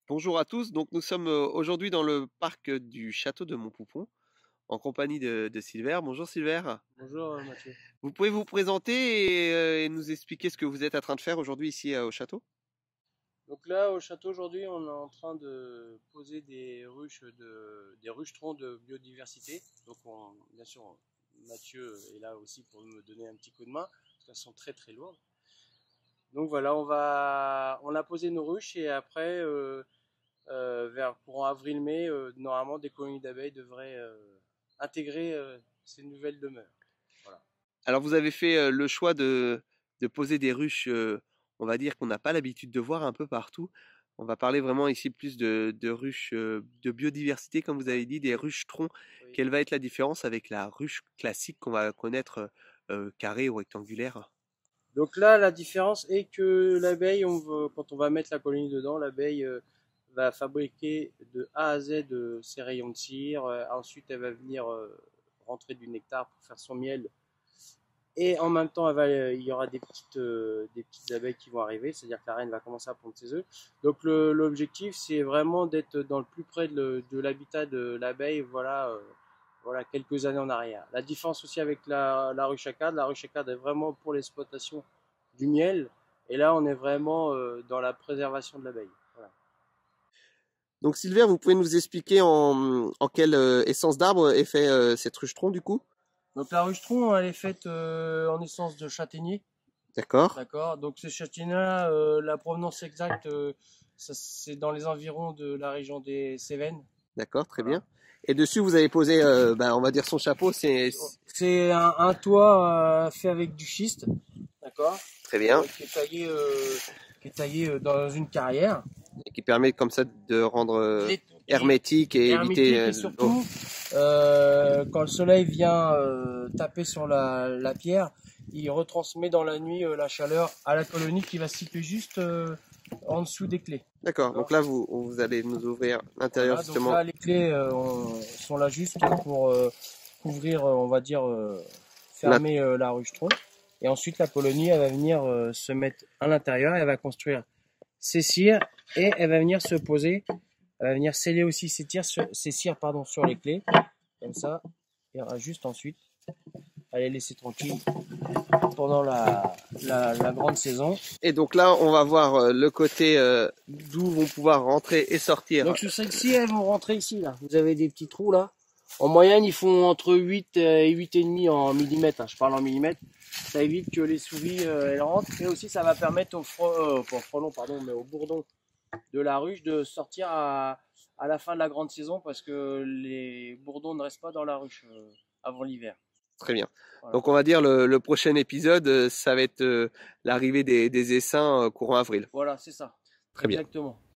Bonjour à tous, donc nous sommes aujourd'hui dans le parc du château de Montpoupon en compagnie de Silver. Bonjour Silver. Bonjour Mathieu. Vous pouvez vous présenter et nous expliquer ce que vous êtes en train de faire aujourd'hui ici au château? Donc là au château aujourd'hui on est en train de poser des ruchetrons de biodiversité. Donc bien sûr Mathieu est là aussi pour me donner un petit coup de main parce qu'elles sont très très lourdes. Donc voilà on a posé nos ruches et après vers courant avril-mai normalement des colonies d'abeilles devraient intégrer ces nouvelles demeures. Voilà. Alors vous avez fait le choix de poser des ruches, on va dire qu'on n'a pas l'habitude de voir un peu partout. On va parler vraiment ici plus de ruches de biodiversité, comme vous avez dit, des ruches troncs. Oui. Quelle va être la différence avec la ruche classique qu'on va connaître carrée ou rectangulaire? Donc là, la différence est que l'abeille, quand on va mettre la colonie dedans, l'abeille va fabriquer de A à Z ses rayons de cire. Ensuite, elle va venir rentrer du nectar pour faire son miel. Et en même temps, il y aura des petites abeilles qui vont arriver, c'est-à-dire que la reine va commencer à pondre ses œufs. Donc l'objectif, c'est vraiment d'être dans le plus près de l'habitat de l'abeille, voilà, quelques années en arrière. La différence aussi avec la ruche à cadre, la ruche à cadre est vraiment pour l'exploitation du miel, et là, on est vraiment dans la préservation de l'abeille. Voilà. Donc Silver, vous pouvez nous expliquer en quelle essence d'arbre est fait cette ruche-tronc du coup? Donc la ruche-tronc, elle est faite en essence de châtaignier. D'accord, D'accord. Donc ce châtaignier-là, la provenance exacte, c'est dans les environs de la région des Cévennes. d'accord, très Voilà. bien. Et dessus, vous avez posé, on va dire son chapeau, c'est C'est un toit fait avec du schiste, d'accord, très bien, qui est taillé dans une carrière. et qui permet comme ça de rendre Qui hermétique et est éviter hermétique et l'eau. surtout, quand le soleil vient taper sur la pierre, il retransmet dans la nuit la chaleur à la colonie qui va se situer juste en dessous des clés. D'accord, donc là, vous allez nous ouvrir l'intérieur Voilà, donc justement. là les clés sont là juste pour couvrir, on va dire, La- fermer la ruche-tronc. Et ensuite la colonie elle va venir se mettre à l'intérieur, elle va construire ses cires et elle va venir se poser, elle va venir sceller aussi ses cires pardon, sur les clés. Comme ça, il y aura juste ensuite à les laisser tranquilles pendant la grande saison. Et donc là, on va voir le côté d'où vont pouvoir rentrer et sortir. Donc sur celles-ci, elles vont rentrer ici là. Vous avez des petits trous là. En moyenne, ils font entre 8 et 8,5 en millimètres. Je parle en millimètres. Ça évite que les souris elles rentrent. Et aussi, ça va permettre pas au frelon, pardon, mais au bourdon de la ruche de sortir à la fin de la grande saison parce que les bourdons ne restent pas dans la ruche avant l'hiver. Très bien. Voilà. Donc on va dire le prochain épisode, ça va être l'arrivée des essaims courant avril. Voilà, c'est ça. Très bien. Exactement.